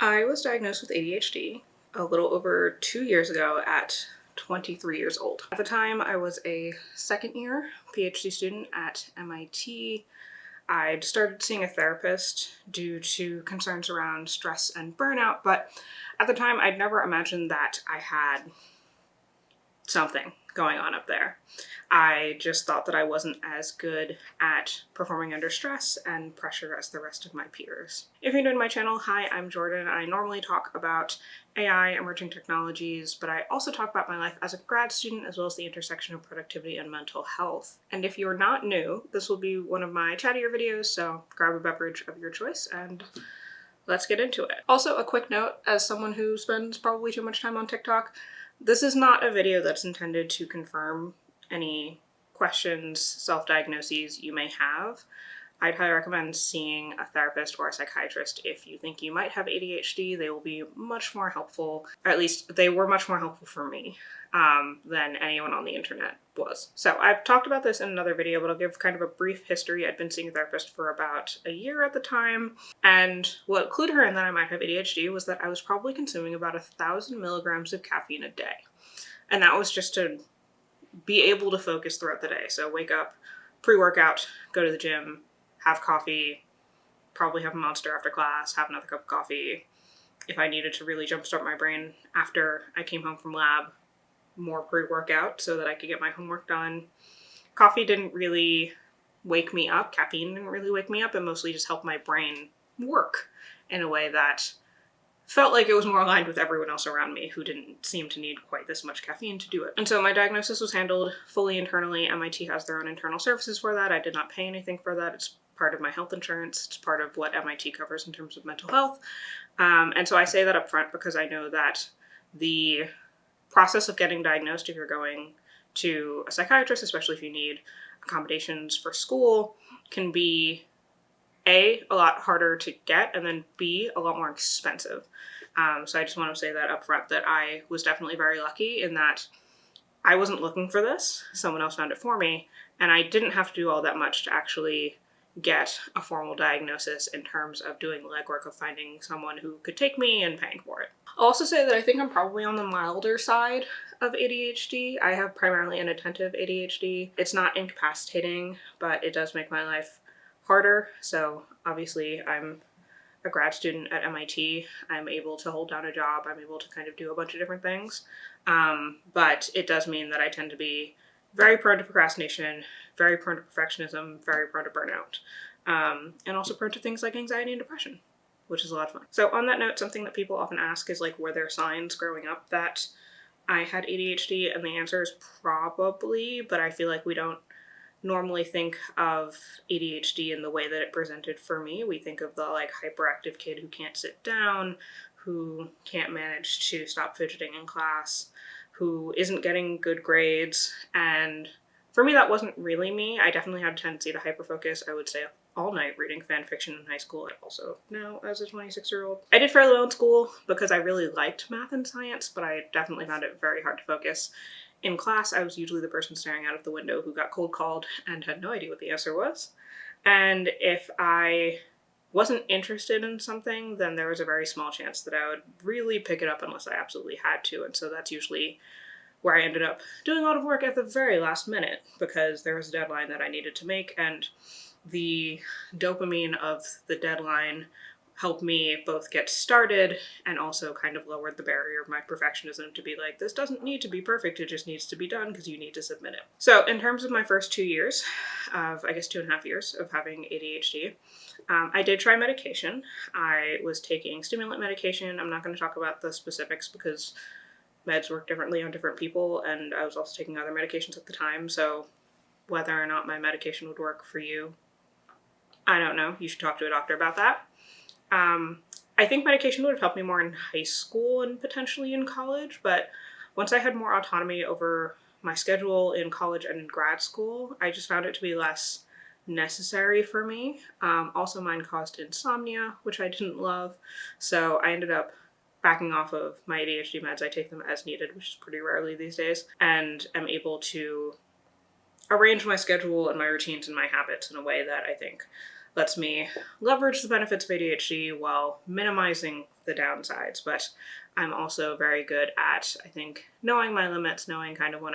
I was diagnosed with ADHD a little over 2 years ago at 23 years old. At the time, I was a second year PhD student at MIT. I'd started seeing a therapist due to concerns around stress and burnout, but at the time, I'd never imagined that I had something going on up there. I just thought that I wasn't as good at performing under stress and pressure as the rest of my peers. If you're new to my channel, hi, I'm Jordan. I normally talk about AI, emerging technologies, but I also talk about my life as a grad student as well as the intersection of productivity and mental health. And if you're not new, this will be one of my chattier videos, so grab a beverage of your choice and let's get into it. Also, a quick note, as someone who spends probably too much time on TikTok, this is not a video that's intended to confirm any questions, self-diagnoses you may have. I'd highly recommend seeing a therapist or a psychiatrist if you think you might have ADHD. They will be much more helpful, or at least they were much more helpful for me than anyone on the internet was. So I've talked about this in another video, but I'll give kind of a brief history. I'd been seeing a therapist for about a year at the time, and what clued her in that I might have ADHD was that I was probably consuming about 1,000 milligrams of caffeine a day. And that was just to be able to focus throughout the day. So wake up, pre-workout, go to the gym, have coffee, probably have a Monster after class, have another cup of coffee. If I needed to really jumpstart my brain after I came home from lab, more pre-workout so that I could get my homework done. Coffee didn't really wake me up. Caffeine didn't really wake me up. It mostly just helped my brain work in a way that felt like it was more aligned with everyone else around me who didn't seem to need quite this much caffeine to do it. And so my diagnosis was handled fully internally. MIT has their own internal services for that. I did not pay anything for that. It's part of my health insurance. It's part of what MIT covers in terms of mental health. And so I say that up front because I know that the process of getting diagnosed, if you're going to a psychiatrist, especially if you need accommodations for school, can be A, a lot harder to get, and then B, a lot more expensive. So I just want to say that up front that I was definitely very lucky in that I wasn't looking for this. Someone else found it for me, and I didn't have to do all that much to actually get a formal diagnosis in terms of doing legwork of finding someone who could take me and paying for it. I'll also say that I think I'm probably on the milder side of ADHD. I have primarily an attentive ADHD. It's not incapacitating, but it does make my life harder. So obviously I'm a grad student at MIT. I'm able to hold down a job. I'm able to kind of do a bunch of different things. But it does mean that I tend to be very prone to procrastination, very prone to perfectionism, very prone to burnout, and also prone to things like anxiety and depression, which is a lot of fun. So on that note, something that people often ask is like, were there signs growing up that I had ADHD? And the answer is probably, but I feel like we don't normally think of ADHD in the way that it presented for me. We think of the like hyperactive kid who can't sit down, who can't manage to stop fidgeting in class, who isn't getting good grades. And for me, that wasn't really me. I definitely had a tendency to hyperfocus. I would stay up all night reading fan fiction in high school, and also now as a 26-year-old. I did fairly well in school because I really liked math and science, but I definitely found it very hard to focus. In class, I was usually the person staring out of the window who got cold called and had no idea what the answer was. And if I wasn't interested in something, then there was a very small chance that I would really pick it up unless I absolutely had to. And so that's usually where I ended up doing a lot of work at the very last minute because there was a deadline that I needed to make, and the dopamine of the deadline helped me both get started and also kind of lowered the barrier of my perfectionism to be like, this doesn't need to be perfect, it just needs to be done because you need to submit it. So in terms of my first 2 years of, I guess 2.5 years of having ADHD, I did try medication. I was taking stimulant medication. I'm not going to talk about the specifics because meds work differently on different people, and I was also taking other medications at the time, so whether or not my medication would work for you, I don't know. You should talk to a doctor about that. I think medication would have helped me more in high school and potentially in college, but once I had more autonomy over my schedule in college and in grad school, I just found it to be less necessary for me. Also, mine caused insomnia, which I didn't love, so I ended up backing off of my ADHD meds. I take them as needed, which is pretty rarely these days, and am able to arrange my schedule and my routines and my habits in a way that I think lets me leverage the benefits of ADHD while minimizing the downsides. But I'm also very good at, I think, knowing my limits, knowing kind of when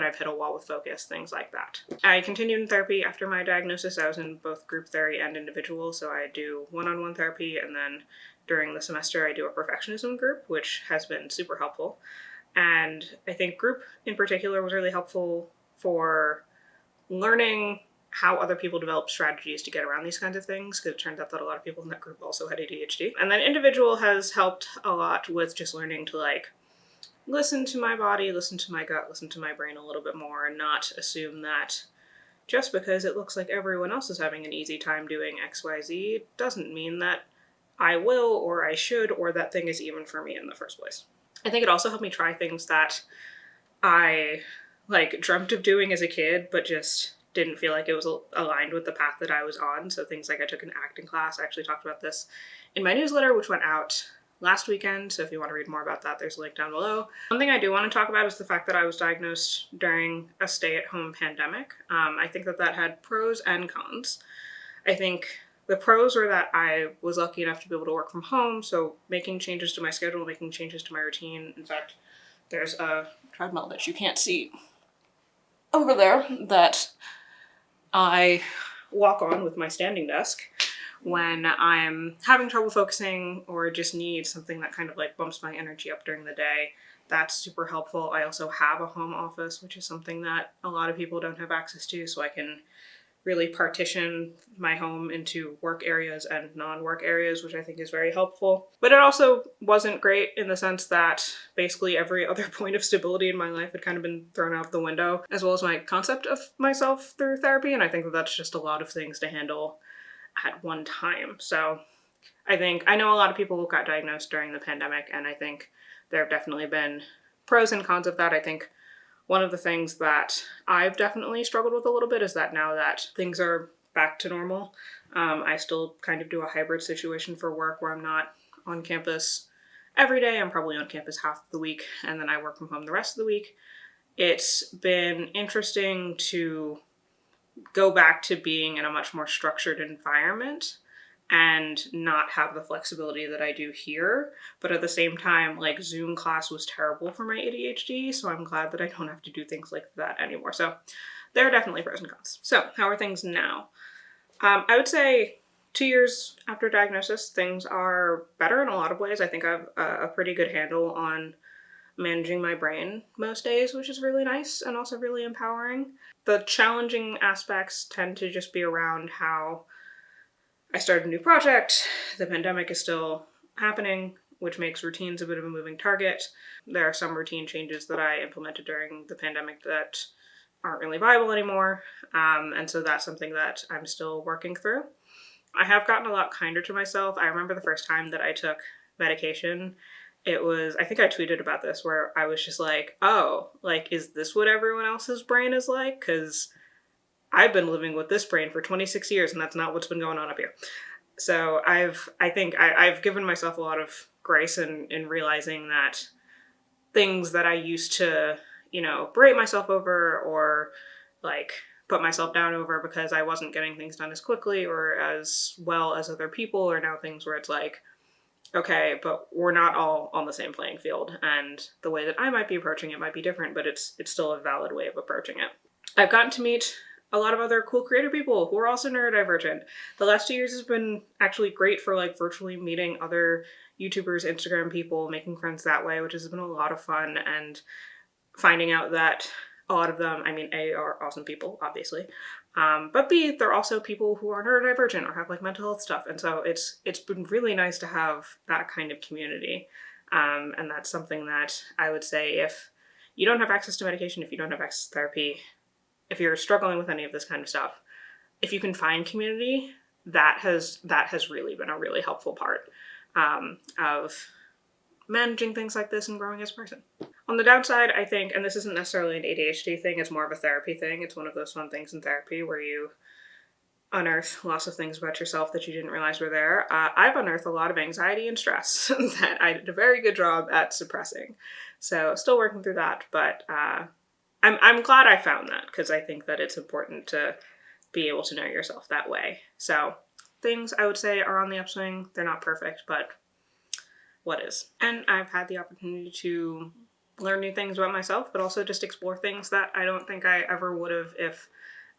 I've hit a wall with focus, things like that. I continued in therapy after my diagnosis. I was in both group therapy and individual, so I do one-on-one therapy, and then during the semester I do a perfectionism group, which has been super helpful. And I think group in particular was really helpful for learning how other people develop strategies to get around these kinds of things, because it turns out that a lot of people in that group also had ADHD. And then individual has helped a lot with just learning to like listen to my body, listen to my gut, listen to my brain a little bit more, and not assume that just because it looks like everyone else is having an easy time doing XYZ doesn't mean that I will or I should or that thing is even for me in the first place. I think it also helped me try things that I like dreamt of doing as a kid, but just didn't feel like it was aligned with the path that I was on. So things like I took an acting class. I actually talked about this in my newsletter, which went out last weekend. So if you want to read more about that, there's a link down below. One thing I do want to talk about is the fact that I was diagnosed during a stay-at-home pandemic. I think that had pros and cons. I think the pros were that I was lucky enough to be able to work from home. So making changes to my schedule, making changes to my routine. In fact, there's a treadmill that you can't see over there that I walk on with my standing desk when I'm having trouble focusing or just need something that kind of like bumps my energy up during the day. That's super helpful. I also have a home office, which is something that a lot of people don't have access to, so I can really partition my home into work areas and non-work areas, which I think is very helpful. But it also wasn't great in the sense that basically every other point of stability in my life had kind of been thrown out the window, as well as my concept of myself through therapy. And I think that that's just a lot of things to handle at one time. So I know a lot of people who got diagnosed during the pandemic, and I think there have definitely been pros and cons of that. I think one of the things that I've definitely struggled with a little bit is that now that things are back to normal, I still kind of do a hybrid situation for work where I'm not on campus every day. I'm probably on campus half the week, and then I work from home the rest of the week. It's been interesting to go back to being in a much more structured environment and not have the flexibility that I do here. But at the same time, like Zoom class was terrible for my ADHD, so I'm glad that I don't have to do things like that anymore. So there are definitely pros and cons. So how are things now? I would say 2 years after diagnosis, things are better in a lot of ways. I think I have a pretty good handle on managing my brain most days, which is really nice and also really empowering. The challenging aspects tend to just be around how I started a new project. The pandemic is still happening, which makes routines a bit of a moving target. There are some routine changes that I implemented during the pandemic that aren't really viable anymore. And so that's something that I'm still working through. I have gotten a lot kinder to myself. I remember the first time that I took medication, it was, I think I tweeted about this, where I was just like, oh, like, is this what everyone else's brain is like? Because I've been living with this brain for 26 years and that's not what's been going on up here. So I've given myself a lot of grace in realizing that things that I used to, berate myself over or like put myself down over because I wasn't getting things done as quickly or as well as other people are now things where it's like, okay, but we're not all on the same playing field, and the way that I might be approaching it might be different, but it's still a valid way of approaching it. I've gotten to meet a lot of other cool creative people who are also neurodivergent. The last 2 years has been actually great for like virtually meeting other YouTubers, Instagram people, making friends that way, which has been a lot of fun, and finding out that a lot of them, I mean, A, are awesome people, obviously, but B, they're also people who are neurodivergent or have like mental health stuff, and so it's been really nice to have that kind of community, and that's something that I would say if you don't have access to medication, if you don't have access to therapy, if you're struggling with any of this kind of stuff, if you can find community, that has really been a really helpful part of managing things like this and growing as a person. On the downside, I think, and this isn't necessarily an ADHD thing, it's more of a therapy thing. It's one of those fun things in therapy where you unearth lots of things about yourself that you didn't realize were there. I've unearthed a lot of anxiety and stress that I did a very good job at suppressing. So still working through that, but I'm glad I found that, because I think that it's important to be able to know yourself that way. So things I would say are on the upswing. They're not perfect, but what is? And I've had the opportunity to learn new things about myself, but also just explore things that I don't think I ever would have if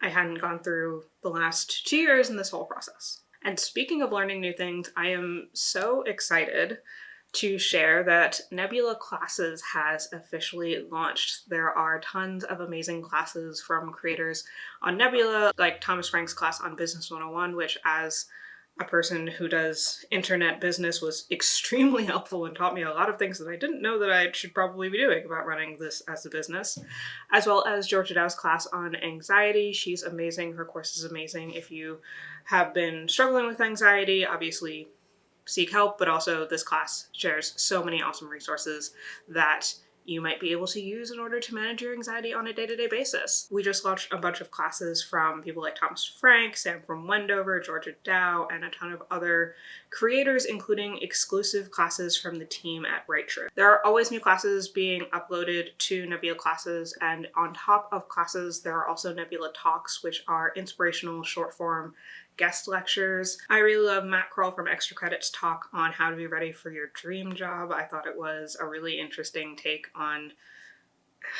I hadn't gone through the last 2 years in this whole process. And speaking of learning new things, I am so excited to share that Nebula Classes has officially launched. There are tons of amazing classes from creators on Nebula, like Thomas Frank's class on Business 101, which, as a person who does internet business, was extremely helpful and taught me a lot of things that I didn't know that I should probably be doing about running this as a business. As well as Georgia Dow's class on anxiety. She's amazing. Her course is amazing. If you have been struggling with anxiety, obviously seek help, but also this class shares so many awesome resources that you might be able to use in order to manage your anxiety on a day-to-day basis. We just launched a bunch of classes from people like Thomas Frank, Sam from Wendover, Georgia Dow, and a ton of other creators, including exclusive classes from the team at Right Trip. There are always new classes being uploaded to Nebula Classes, and on top of classes, there are also Nebula Talks, which are inspirational short-form guest lectures. I really love Matt Kroll from Extra Credits' talk on how to be ready for your dream job. I thought it was a really interesting take on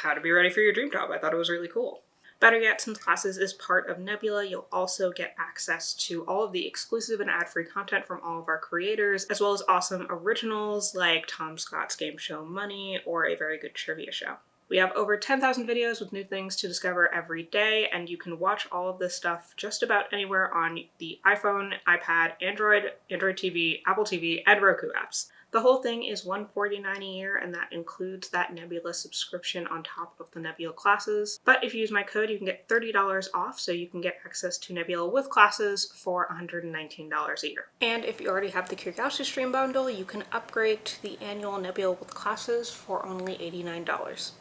how to be ready for your dream job. I thought it was really cool. Better yet, since Classes is part of Nebula, you'll also get access to all of the exclusive and ad-free content from all of our creators, as well as awesome originals like Tom Scott's game show Money or a very good trivia show. We have over 10,000 videos with new things to discover every day, and you can watch all of this stuff just about anywhere on the iPhone, iPad, Android TV, Apple TV, and Roku apps. The whole thing is $149 a year, and that includes that Nebula subscription on top of the Nebula Classes. But if you use my code, you can get $30 off, so you can get access to Nebula with Classes for $119 a year. And if you already have the Curiosity Stream bundle, you can upgrade to the annual Nebula with Classes for only $89.